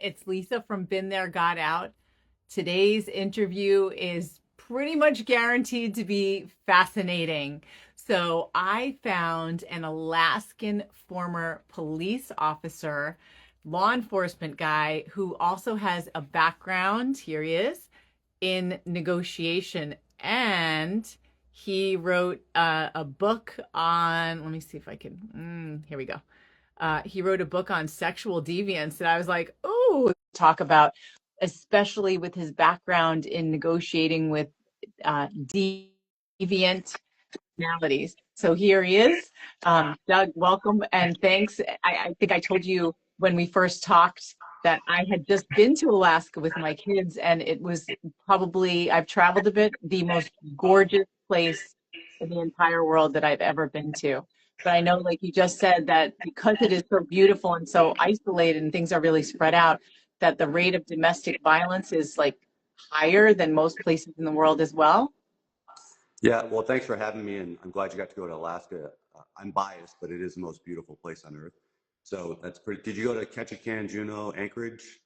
It's Lisa from Been There, Got Out. Today's interview is pretty much guaranteed to be fascinating. So, I found an Alaskan former police officer, law enforcement guy who also has a background, here he is, in negotiation. And he wrote a book on, let me see if I can, here we go. He wrote a book on sexual deviance, and I was like, "Oh, talk about, especially with his background in negotiating with deviant personalities." So here he is. Doug, welcome and thanks. I think I told you when we first talked that I had just been to Alaska with my kids, and it was probably, I've traveled a bit, the most gorgeous place in the entire world that I've ever been to. But I know, like you just said, that because it is so beautiful and so isolated and things are really spread out, that the rate of domestic violence is like higher than most places in the world as well. Yeah, well, thanks for having me, and I'm glad you got to go to Alaska. I'm biased, but it is the most beautiful place on earth. So that's pretty. Did you go to Ketchikan, Juneau, Anchorage?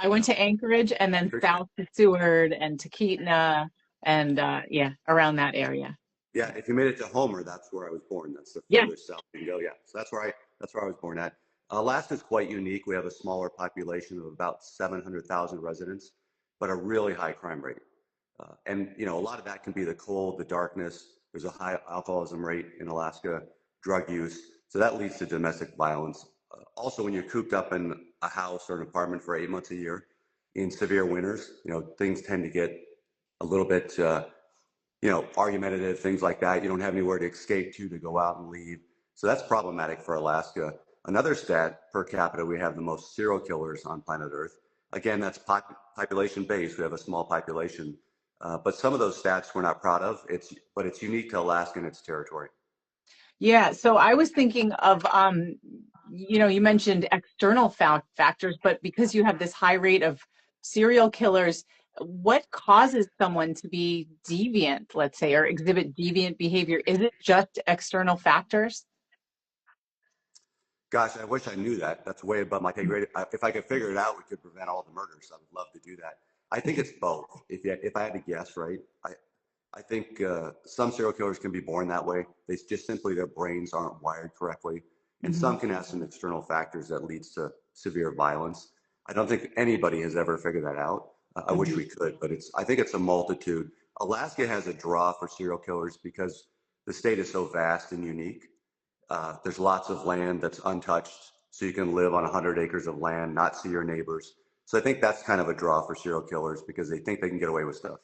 I went No, to Anchorage and then Anchorage. south to Seward and to Keatna and yeah, around that area. Yeah, if you made it to Homer, that's where I was born. That's the Yeah. furthest south you can go. Yeah, so that's where I was born at. Alaska's quite unique. We have a smaller population of about 700,000 residents, but a really high crime rate. And a lot of that can be the cold, the darkness. There's a high alcoholism rate in Alaska, drug use. So that leads to domestic violence. Also, when you're cooped up in a house or an apartment for 8 months a year in severe winters, things tend to get a little bit, argumentative, things like that. You don't have anywhere to escape to go out and leave. So that's problematic for Alaska. Another stat, per capita, we have the most serial killers on planet Earth. Again, that's population based. We have a small population, but some of those stats we're not proud of. But it's unique to Alaska and its territory. Yeah, so I was thinking of you mentioned external factors, but because you have this high rate of serial killers, what causes someone to be deviant, let's say, or exhibit deviant behavior? Is it just external factors? Gosh, I wish I knew that. That's way above my pay grade. If I could figure it out, we could prevent all the murders. I would love to do that. I think it's both. If I had to guess, right? I think some serial killers can be born that way. They just simply their brains aren't wired correctly, and Mhm. some can have some external factors that leads to severe violence. I don't think anybody has ever figured that out. I wish we could, but I think it's a multitude. Alaska has a draw for serial killers because the state is so vast and unique. There's lots of land that's untouched, so you can live on 100 acres of land, not see your neighbors. So I think that's kind of a draw for serial killers because they think they can get away with stuff.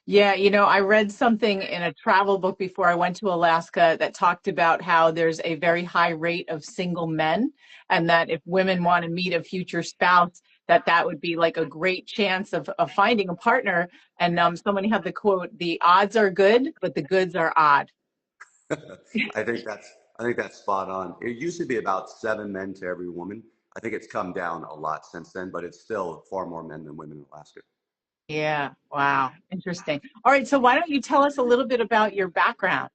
Yeah, I read something in a travel book before I went to Alaska that talked about how there's a very high rate of single men, and that if women want to meet a future spouse, that would be like a great chance of finding a partner. And someone had the quote, "The odds are good, but the goods are odd." I think that's I think that's spot on. It used to be about 7 men to every woman. I think it's come down a lot since then, but it's still far more men than women in Alaska. Yeah, wow, interesting. All right, so why don't you tell us a little bit about your background?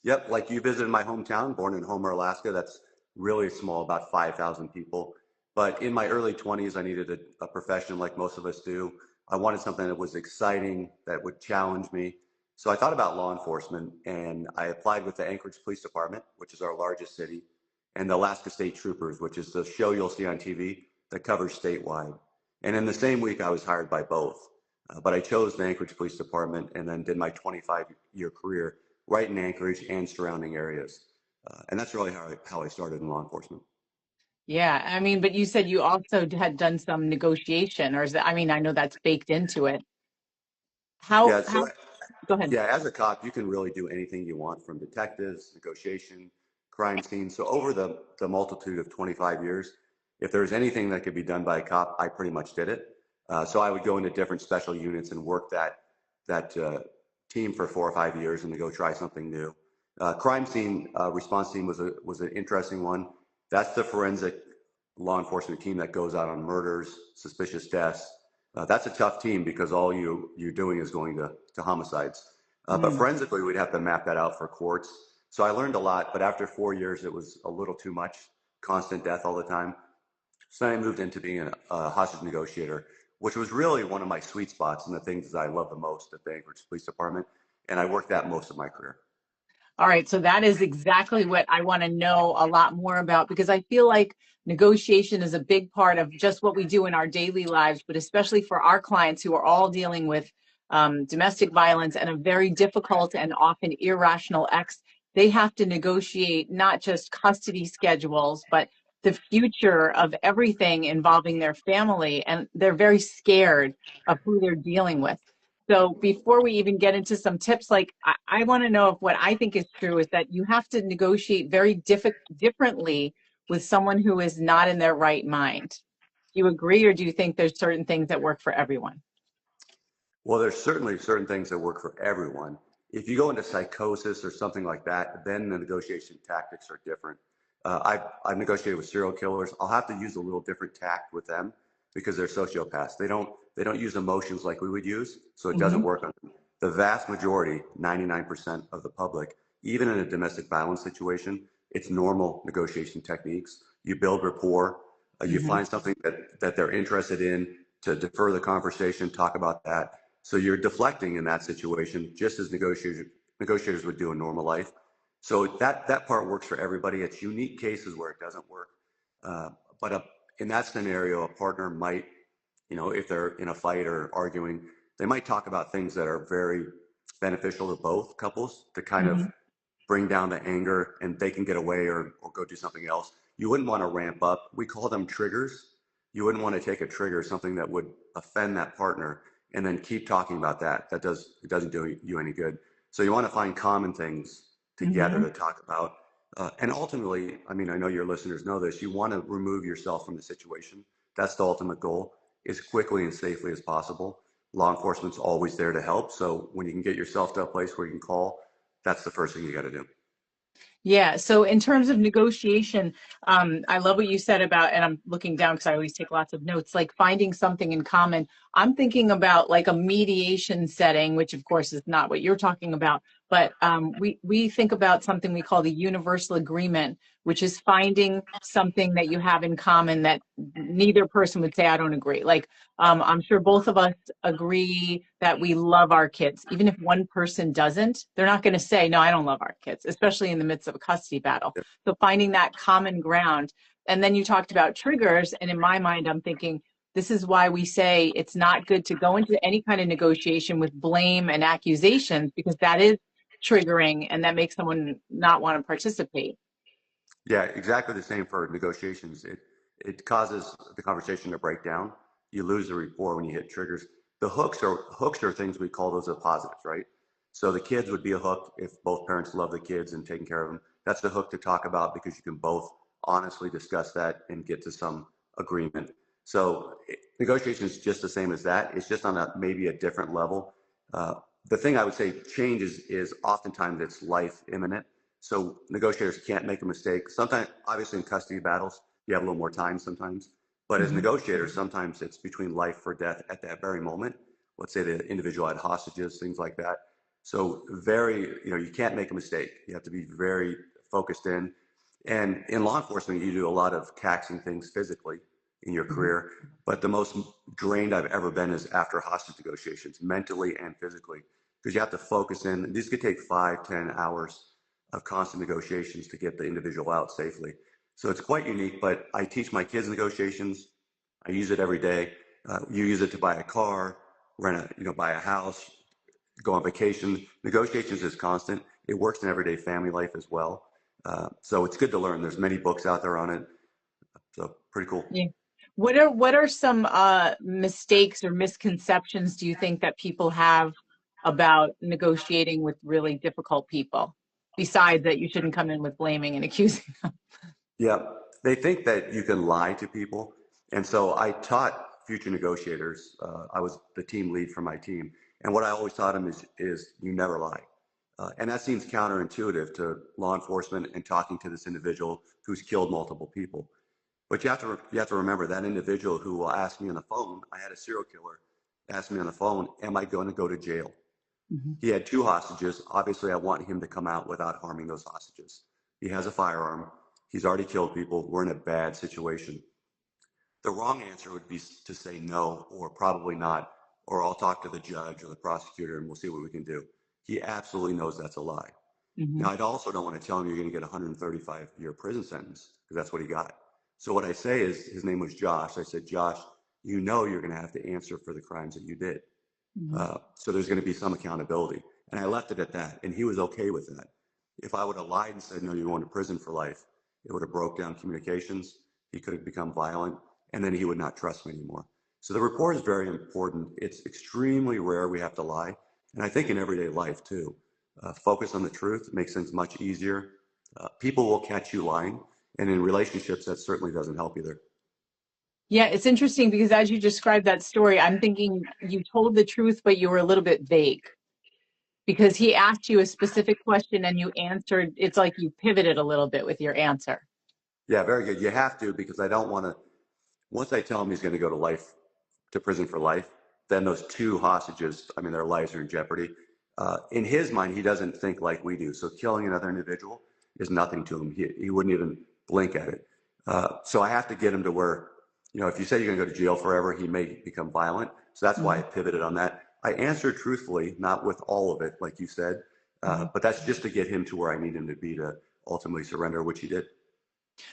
Yep, like you visited my hometown, born in Homer, Alaska. That's really small, about 5,000 people. But in my early 20s, I needed a profession like most of us do. I wanted something that was exciting, that would challenge me. So I thought about law enforcement and I applied with the Anchorage Police Department, which is our largest city, and the Alaska State Troopers, which is the show you'll see on TV that covers statewide. And in the same week, I was hired by both. But I chose the Anchorage Police Department and then did my 25-year career right in Anchorage and surrounding areas. And that's really how I started in law enforcement. Yeah, I mean, but you said you also had done some negotiation, or is that, I mean, I know that's baked into it. Yeah, How, so go ahead. yeah, as a cop, you can really do anything you want from detectives, negotiation, crime scene. So over the multitude of 25 years, if there's anything that could be done by a cop, I pretty much did it. So I would go into different special units and work that team for 4 or 5 years and then go try something new. Crime scene response team was an interesting one. That's the forensic law enforcement team that goes out on murders, suspicious deaths. That's a tough team because all you're doing is going to homicides. But Mm, forensically, we'd have to map that out for courts. So I learned a lot, but after 4 years, it was a little too much, constant death all the time. So then I moved into being a hostage negotiator, which was really one of my sweet spots and the things that I love the most at the Anchorage Police Department. And I worked that most of my career. All right, so that is exactly what I want to know a lot more about because I feel like negotiation is a big part of just what we do in our daily lives, but especially for our clients who are all dealing with domestic violence and a very difficult and often irrational ex. They have to negotiate not just custody schedules, but the future of everything involving their family, and they're very scared of who they're dealing with. So before we even get into some tips, like I want to know if what I think is true is that you have to negotiate very differently with someone who is not in their right mind. Do you agree, or do you think there's certain things that work for everyone? Well, there's certainly certain things that work for everyone. If you go into psychosis or something like that, then the negotiation tactics are different. I've negotiated with serial killers. I'll have to use a little different tact with them because they're sociopaths. They don't use emotions like we would use, so it doesn't Hmm. work on them. The vast majority, 99% of the public, even in a domestic violence situation, it's normal negotiation techniques. You build rapport, you Hmm. find something that they're interested in to defer the conversation, talk about that. So you're deflecting in that situation, just as negotiators would do in normal life. So that part works for everybody. It's unique cases where it doesn't work. Uh, but in that scenario, a partner might, if they're in a fight or arguing, they might talk about things that are very beneficial to both couples to kind of Hmm. bring down the anger and they can get away or go do something else. You wouldn't want to ramp up. We call them triggers. You wouldn't want to take a trigger, something that would offend that partner, and then keep talking about that. It doesn't do you any good. So you want to find common things together Hmm. to talk about. And ultimately, I mean, I know your listeners know this. You want to remove yourself from the situation. That's the ultimate goal, as quickly and safely as possible. Law enforcement's always there to help. So when you can get yourself to a place where you can call, that's the first thing you got to do. Yeah. So in terms of negotiation, I love what you said about, and I'm looking down because I always take lots of notes, like finding something in common. I'm thinking about like a mediation setting, which of course is not what you're talking about, but we think about something we call the universal agreement, which is finding something that you have in common that neither person would say, I don't agree. Like I'm sure both of us agree that we love our kids. Even if one person doesn't, they're not going to say, no, I don't love our kids, especially in the midst of a custody battle. So finding that common ground. And then you talked about triggers. And in my mind, I'm thinking, this is why we say it's not good to go into any kind of negotiation with blame and accusations, because that is triggering and that makes someone not want to participate. Yeah, exactly the same for negotiations. It causes the conversation to break down. You lose the rapport when you hit triggers. The hooks are things we call those as positives, right? So the kids would be a hook if both parents love the kids and taking care of them. That's the hook to talk about because you can both honestly discuss that and get to some agreement. So negotiation is just the same as that. It's just on a maybe a different level. Uh, the thing I would say change is oftentimes it's life imminent. So negotiators can't make a mistake. Sometimes, obviously, in custody battles, you have a little more time sometimes. But as Mhm. negotiators, sometimes it's between life or death at that very moment. Let's say the individual had hostages, things like that. So you can't make a mistake. You have to be very focused in. And in law enforcement, you do a lot of taxing things physically in your Mhm. career. But the most drained I've ever been is after hostage negotiations, mentally and physically, because you have to focus in. These could take 5, 10 hours of constant negotiations to get the individual out safely. So it's quite unique, but I teach my kids negotiations. I use it every day. You use it to buy a car, buy a house, go on vacation. Negotiations is constant. It works in everyday family life as well. So it's good to learn. There's many books out there on it. So pretty cool. Yeah. What are some mistakes or misconceptions do you think that people have about negotiating with really difficult people? Besides that you shouldn't come in with blaming and accusing. Yeah, they think that you can lie to people. And so I taught future negotiators. I was the team lead for my team. And what I always taught them is you never lie. And that seems counterintuitive to law enforcement and talking to this individual who's killed multiple people. But you have to remember that individual who will ask me on the phone. I had a serial killer ask me on the phone, "Am I going to go to jail?" Mhm. He had two hostages. Obviously, I want him to come out without harming those hostages. He has a firearm. He's already killed people. We're in a bad situation. The wrong answer would be to say no, or probably not, or I'll talk to the judge or the prosecutor and we'll see what we can do. He absolutely knows that's a lie. Hmm. Now, I also don't want to tell him you're going to get a 135-year prison sentence because that's what he got. So what I say is, his name was Josh. I said, Josh, you know you're going to have to answer for the crimes that you did. Hmm. So there's going to be some accountability. And I left it at that. And he was okay with that. If I would have lied and said, no, you're going to prison for life, it would have broke down communications. He could have become violent, and then he would not trust me anymore. So the rapport is very important. It's extremely rare we have to lie. And I think in everyday life too, focus on the truth makes things much easier. People will catch you lying. And in relationships, that certainly doesn't help either. Yeah, it's interesting because as you described that story, I'm thinking you told the truth, but you were a little bit vague because he asked you a specific question and you answered. It's like you pivoted a little bit with your answer. Yeah, very good. You have to, because I don't want to, once I tell him he's going to go to prison for life, then those two hostages, I mean, their lives are in jeopardy. In his mind, he doesn't think like we do. So killing another individual is nothing to him. He wouldn't even blink at it. So I have to get him to where, if you say you're going to go to jail forever, he may become violent. So that's why I Mhm. pivoted on that. I answered truthfully, not with all of it, like you said, Mhm. but that's just to get him to where I need him to be to ultimately surrender, which he did.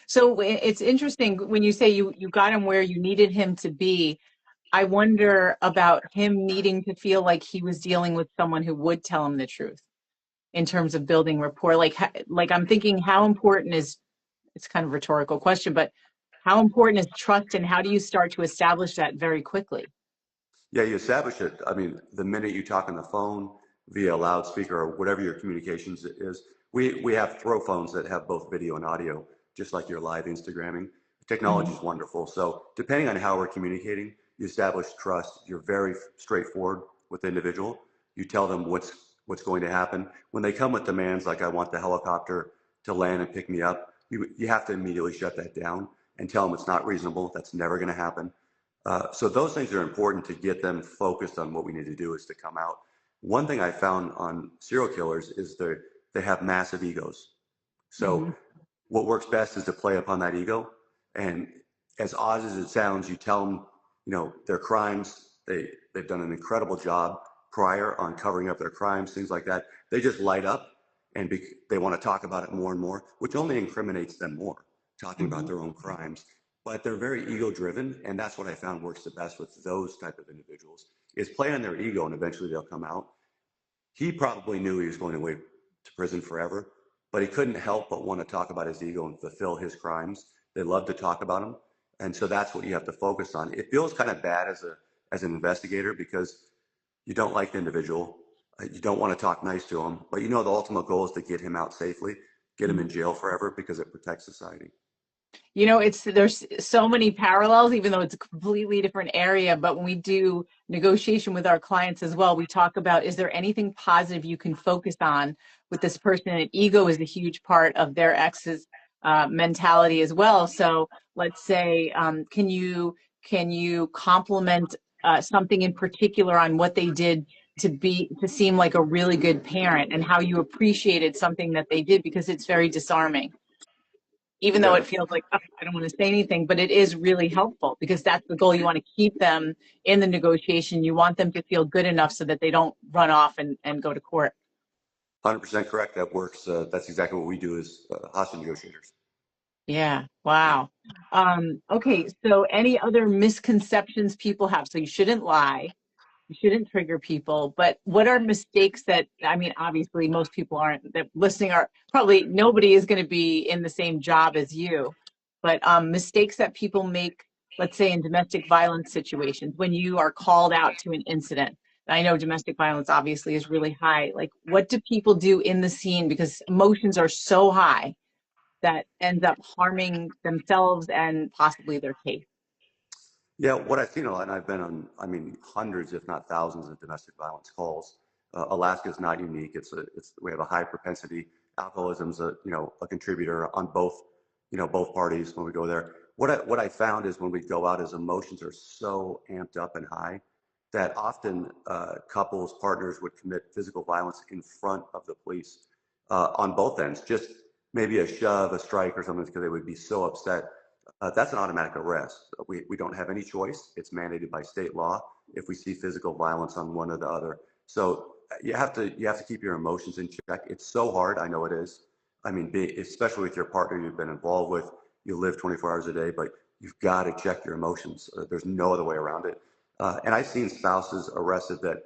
So it's interesting when you say you got him where you needed him to be. I wonder about him needing to feel like he was dealing with someone who would tell him the truth in terms of building rapport. Like I'm thinking, how important is, it's kind of a rhetorical question, but how important is trust and how do you start to establish that very quickly? Yeah, you establish it. I mean, the minute you talk on the phone via loudspeaker or whatever your communications is, we have throw phones that have both video and audio, just like your live Instagramming. Technology Mhm. is wonderful. So depending on how we're communicating, you establish trust. You're very straightforward with the individual. You tell them what's going to happen. When they come with demands like I want the helicopter to land and pick me up, you have to immediately shut that down and tell them it's not reasonable. That's never going to happen. So those things are important to get them focused on what we need to do is to come out. One thing I found on serial killers is they have massive egos. So Mhm. what works best is to play upon that ego. And as odd as it sounds, you tell them, their crimes. They've done an incredible job prior on covering up their crimes, things like that. They just light up and they want to talk about it more and more, which only incriminates them more, talking about Mhm. their own crimes. But they're very ego driven, and that's what I found works the best with those type of individuals is play on their ego, and eventually they'll come out. He probably knew he was going away to prison forever, but he couldn't help but want to talk about his ego and fulfill his crimes. They love to talk about him, and so that's what you have to focus on. It feels kind of bad as an investigator because you don't like the individual, you don't want to talk nice to him, but the ultimate goal is to get him out safely, get him in jail forever because it protects society. It's there's so many parallels, even though it's a completely different area. But when we do negotiation with our clients as well, we talk about is there anything positive you can focus on with this person? And ego is a huge part of their ex's mentality as well. So let's say, can you compliment something in particular on what they did to seem like a really good parent and how you appreciated something that they did because it's very disarming even though Yeah, it feels like "Ugh, I don't want to say anything, but it is really helpful because that's the goal. You want to keep them in the negotiation. You want them to feel good enough so that they don't run off and go to court. 100% correct. That works. That's exactly what we do as hostage negotiators. Yeah. Wow. Okay. So any other misconceptions people have? So you shouldn't lie. You shouldn't trigger people, but what are mistakes that, I mean, obviously most people aren't that listening are probably nobody is going to be in the same job as you, but mistakes that people make, let's say in domestic violence situations, when you are called out to an incident. I know domestic violence obviously is really high. Like, what do people do in the scene? Because emotions are so high that ends up harming themselves and possibly their case. Yeah, what I've seen a lot, and I've been on, I mean, hundreds, if not thousands, of domestic violence calls. Alaska is not unique. We have a high propensity. Alcoholism's a contributor on both parties when we go there. What I found is when we go out, as emotions are so amped up and high that often couples, partners would commit physical violence in front of the police on both ends. Just maybe a shove, a strike, or something because they would be so upset. that's an automatic arrest. We don't have any choice. It's mandated by state law if we see physical violence on one or the other. So you have to keep your emotions in check. It's so hard. I know it is. I mean, especially with your partner you've been involved with, you live 24 hours a day, but you've got to check your emotions. There's no other way around it. And I've seen spouses arrested that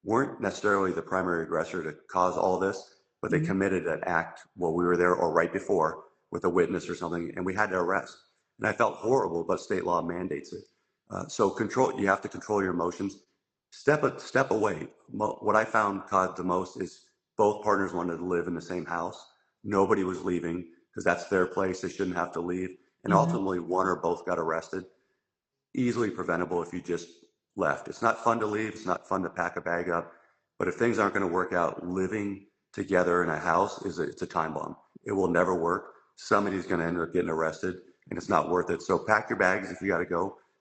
weren't necessarily the primary aggressor to cause all this, but they Mhm. committed an act while we were there or right before with a witness or something, and we had to arrest. And I felt horrible, but state law mandates it. So you have to control your emotions. Step away. What I found caused the most is both partners wanted to live in the same house. Nobody was leaving because that's their place. They shouldn't have to leave. And Mhm. ultimately, one or both got arrested. Easily preventable if you just left. It's not fun to leave. It's not fun to pack a bag up. But if things aren't going to work out, living together in a house it's a time bomb. It will never work. Somebody's going to end up getting arrested, and it's not worth it. So pack your bags if you got to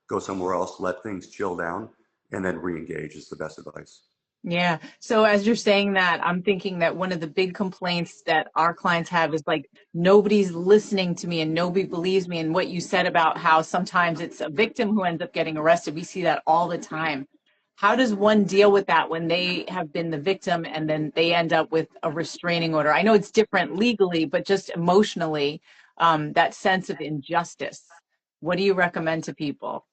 go somewhere else. Let things chill down, and then re-engage is the best advice. Yeah. So as you're saying that, I'm thinking that one of the big complaints that our clients have is like, nobody's listening to me and nobody believes me. And what you said about how sometimes it's a victim who ends up getting arrested, we see that all the time. How does one deal with that when they have been the victim and then they end up with a restraining order? I know it's different legally, but just emotionally, that sense of injustice. What do you recommend to people?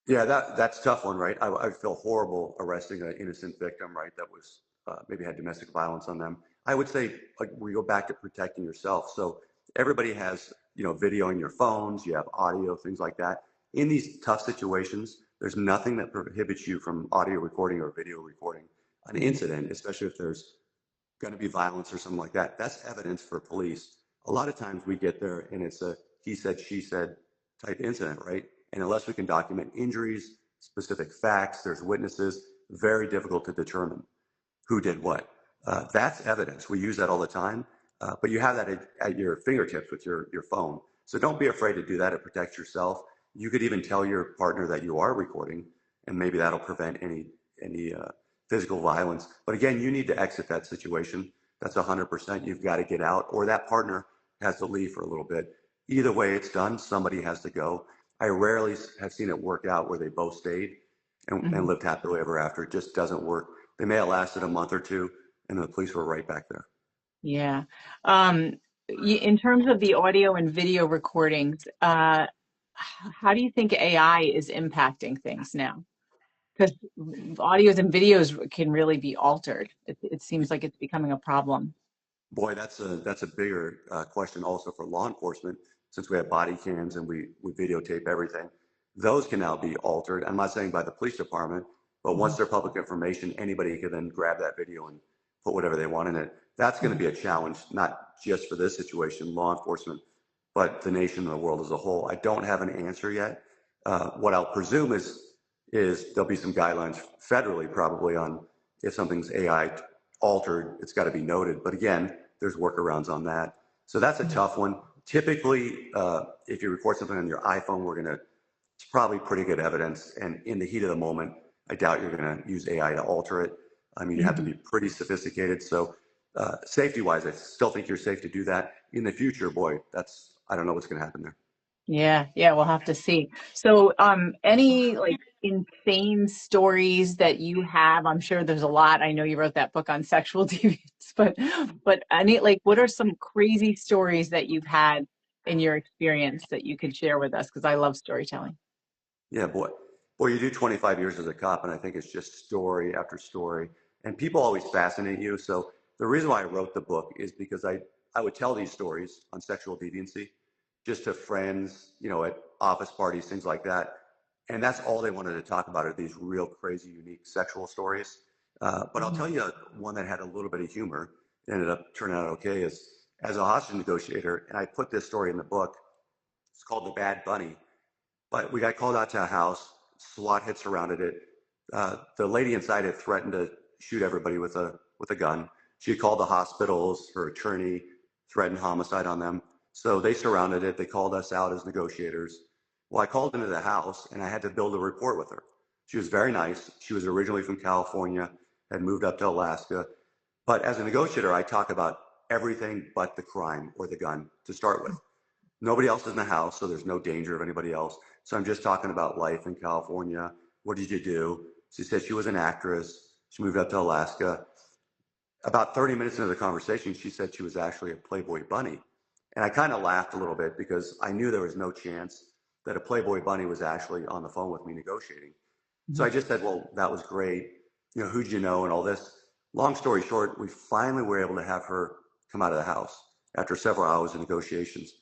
Yeah, that's a tough one, right? I feel horrible arresting an innocent victim, right? That was maybe had domestic violence on them. I would say like we go back to protecting yourself. So everybody has video in your phones, you have audio, things like that. In these tough situations, there's nothing that prohibits you from audio recording or video recording an Mhm. incident, especially if there's going to be violence or something like that. That's evidence for police. A lot of times we get there and it's a he said, she said type incident, right? And unless we can document injuries, specific facts, there's witnesses, very difficult to determine who did what. That's evidence. We use that all the time, but you have that at your fingertips with your phone. So don't be afraid to do that. It protects yourself. You could even tell your partner that you are recording, and maybe that'll prevent any physical violence. But again, you need to exit that situation. That's 100%. You've got to get out, or that partner has to leave for a little bit. Either way it's done, somebody has to go. I rarely have seen it work out where they both stayed and Mhm. lived happily ever after. It just doesn't work. They may have lasted a month or two, and the police were right back there. Yeah. Um, in terms of the audio and video recordings, how do you think AI is impacting things now? Because audios and videos can really be altered. It seems like it's becoming a problem. Boy, that's a bigger question also for law enforcement, since we have body cams and we videotape everything. Those can now be altered. I'm not saying by the police department, but once Mhm. they're public information, anybody can then grab that video and put whatever they want in it. That's going to Mhm. be a challenge, not just for this situation, law enforcement, but the nation and the world as a whole. I don't have an answer yet. What I'll presume is there'll be some guidelines federally probably on if something's AI altered, it's got to be noted. But again, there's workarounds on that. So that's a tough one. Typically, if you record something on your iPhone, it's probably pretty good evidence. And in the heat of the moment, I doubt you're going to use AI to alter it. I mean, you have to Mhm. be pretty sophisticated. So safety wise, I still think you're safe to do that. In the future, boy, I don't know what's going to happen there. Yeah, yeah, we'll have to see. So, any like insane stories that you have? I'm sure there's a lot. I know you wrote that book on sexual deviance, but any like what are some crazy stories that you've had in your experience that you could share with us? Because I love storytelling. Yeah, boy, you do 25 years as a cop, and I think it's just story after story, and people always fascinate you. So the reason why I wrote the book is because I would tell these stories on sexual deviancy, just to friends, at office parties, things like that, and that's all they wanted to talk about are these real crazy, unique sexual stories. But I'll Mhm. tell you one that had a little bit of humor, ended up turning out okay. Is as a hostage negotiator, and I put this story in the book. It's called The Bad Bunny, but we got called out to a house. SWAT had surrounded it. The lady inside had threatened to shoot everybody with a gun. She had called the hospitals. Her attorney threatened homicide on them. So they surrounded it. They called us out as negotiators. Well, I called into the house and I had to build a report with her. She was very nice. She was originally from California, had moved up to Alaska. But as a negotiator, I talk about everything but the crime or the gun to start with. Nobody else is in the house, so there's no danger of anybody else. So I'm just talking about life in California. What did you do? She said she was an actress. She moved up to Alaska. About 30 minutes into the conversation, she said she was actually a Playboy bunny. And I kind of laughed a little bit because I knew there was no chance that a Playboy bunny was actually on the phone with me negotiating. So I just said, well, that was great. Who'd you know and all this. Long story short, we finally were able to have her come out of the house after several hours of negotiations.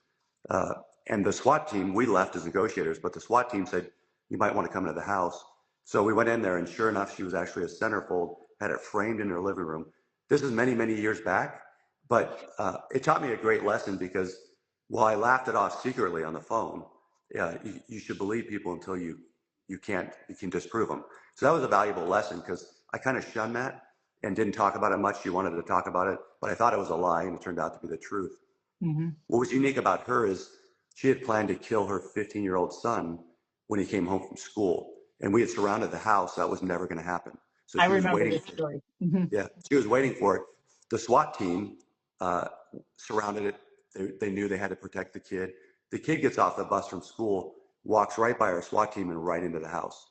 Uh, and the SWAT team, we left as negotiators, but the SWAT team said, you might want to come into the house. So we went in there, and sure enough, she was actually a centerfold, had it framed in her living room. This is many, many years back, but it taught me a great lesson because while I laughed it off secretly on the phone, you should believe people until you can disprove them. So that was a valuable lesson because I kind of shunned that and didn't talk about it much. She wanted to talk about it, but I thought it was a lie, and it turned out to be the truth. Mm-hmm. What was unique about her is she had planned to kill her 15-year-old son when he came home from school. And we had surrounded the house. That was never going to happen. So I she was remember waiting this for it. story. Mm-hmm. Yeah, she was waiting for it. The SWAT team uh, surrounded it. They knew they had to protect the kid. The kid gets off the bus from school, walks right by our SWAT team and right into the house.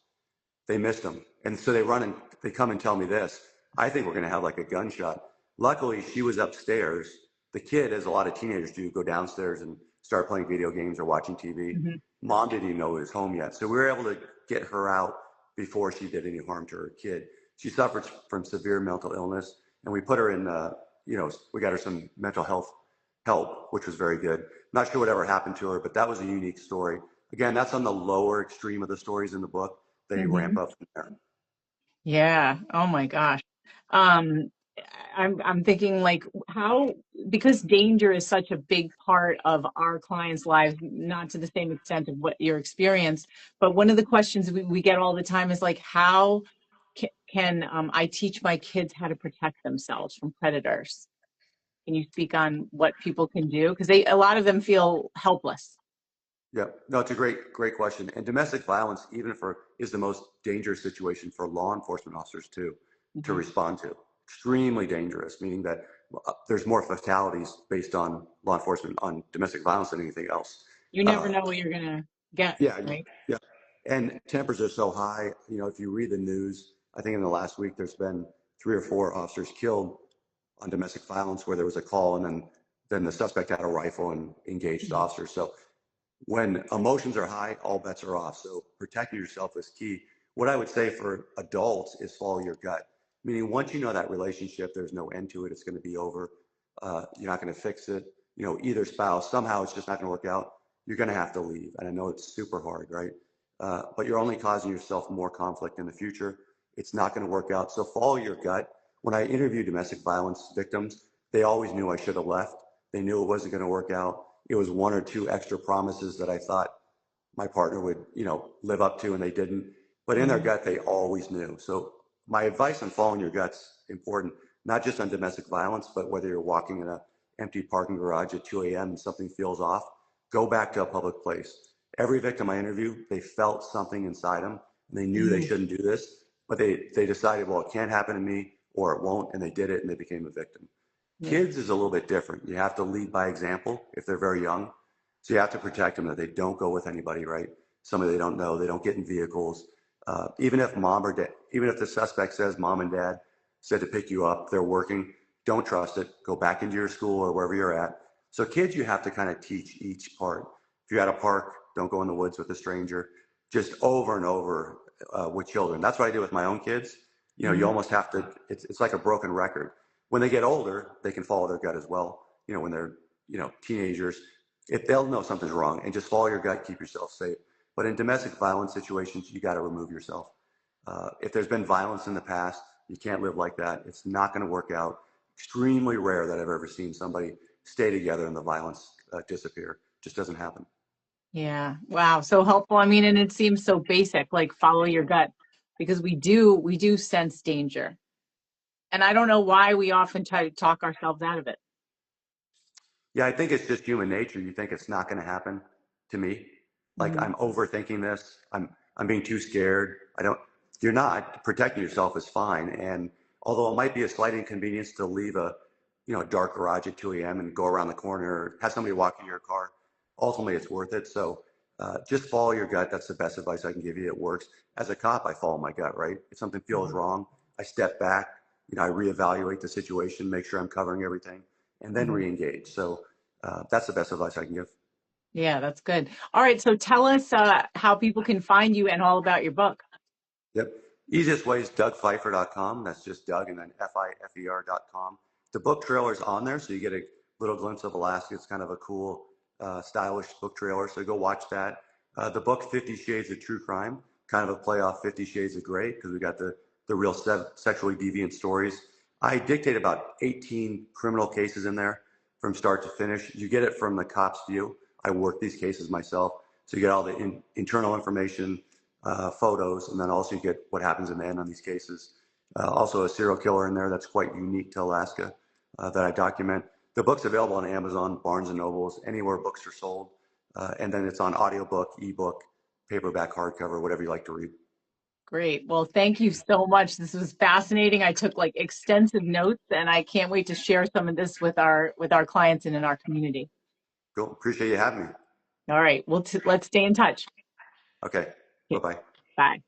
They missed him. And so they come and tell me this. I think we're going to have like a gunshot. Luckily, she was upstairs. The kid, as a lot of teenagers do, go downstairs and start playing video games or watching TV. Mm-hmm. Mom didn't even know he was home yet. So we were able to get her out before she did any harm to her kid. She suffered from severe mental illness, and we put her in, we got her some mental health help, which was very good. Not sure whatever happened to her, but that was a unique story. Again, that's on the lower extreme of the stories in the book. They Mm-hmm. ramp up from there. Yeah. Oh my gosh. Um, I'm thinking like how, because danger is such a big part of our clients' lives, not to the same extent of what your experience, but one of the questions we get all the time is like, how can I teach my kids how to protect themselves from predators? Can you speak on what people can do? Because a lot of them feel helpless. Yeah, no, it's a great question. And domestic violence, even for, is the most dangerous situation for law enforcement officers to Mhm. respond to. Extremely dangerous, meaning that there's more fatalities based on law enforcement on domestic violence than anything else. You never Uh, know what you're gonna get, yeah, right? yeah. And tempers are so high. If you read the news, I think in the last week there's been 3 or 4 officers killed on domestic violence where there was a call and then the suspect had a rifle and engaged the Mhm. officer. So when emotions are high, all bets are off. So protecting yourself is key. What I would say for adults is follow your gut. Meaning once you know that relationship, there's no end to it. It's going to be over. You're not going to fix it. Either spouse, somehow it's just not going to work out. You're going to have to leave. And I know it's super hard, right? But you're only causing yourself more conflict in the future. It's not going to work out. So follow your gut. When I interview domestic violence victims, they always knew I should have left. They knew it wasn't going to work out. It was 1 or 2 extra promises that I thought my partner would, live up to, and they didn't. But in their Mhm. gut, they always knew. So my advice on following your gut's important, not just on domestic violence, but whether you're walking in an empty parking garage at 2 a.m. and something feels off, go back to a public place. Every victim I interview, they felt something inside them, and they knew they Mhm. shouldn't do this, but they decided, well, it can't happen to me, or it won't, and they did it, and they became a victim. Yeah. Kids is a little bit different. You have to lead by example if they're very young. So you have to protect them that they don't go with anybody, right? Somebody they don't know. They don't get in vehicles. Even if mom or dad, even if the suspect says mom and dad said to pick you up, they're working. Don't trust it. Go back into your school or wherever you're at. So kids, you have to kind of teach each part. If you're at a park, don't go in the woods with a stranger. Just over and over with children. That's what I do with my own kids. You Mhm. almost have to. It's like a broken record. When they get older, they can follow their gut as well. When they're teenagers, if they'll know something's wrong and just follow your gut, keep yourself safe. But in domestic violence situations, you got to remove yourself. If there's been violence in the past, you can't live like that. It's not going to work out. Extremely rare that I've ever seen somebody stay together and the violence disappear. Just doesn't happen. Yeah. Wow. So helpful. I mean, and it seems so basic, like follow your gut, because we do sense danger. And I don't know why we often try to talk ourselves out of it. Yeah, I think it's just human nature. You think it's not going to happen to me. Like Mhm. I'm overthinking this. I'm being too scared. I don't. You're not. Protecting yourself is fine. And although it might be a slight inconvenience to leave a dark garage at 2 a.m. and go around the corner, or have somebody walk in your car, ultimately it's worth it. So just follow your gut. That's the best advice I can give you. It works. As a cop, I follow my gut, right? If something feels Mhm. wrong, I step back, I reevaluate the situation, make sure I'm covering everything, and then Mhm. re-engage. So that's the best advice I can give. Yeah, that's good. All right, so tell us how people can find you and all about your book. Yep. Easiest way is dougfifer.com. That's just Doug and then Fifer.com. The book trailer is on there, so you get a little glimpse of Alaska. It's kind of a cool, stylish book trailer. So go watch that. The book 50 Shades of True Crime, kind of a play off 50 Shades of Grey, because we got the real sexually deviant stories. I dictate about 18 criminal cases in there from start to finish. You get it from the cop's view. I work these cases myself. So you get all the internal information, photos, and then also you get what happens in the end on these cases. Also, a serial killer in there that's quite unique to Alaska that I document. The book's available on Amazon, Barnes and Nobles, anywhere books are sold, and then it's on audiobook, ebook, paperback, hardcover, whatever you like to read. Great. Well, thank you so much. This was fascinating. I took like extensive notes and I can't wait to share some of this with our clients and in our community. Cool. Appreciate you having me. All right. Well, let's stay in touch. Okay. Bye Okay, bye. bye.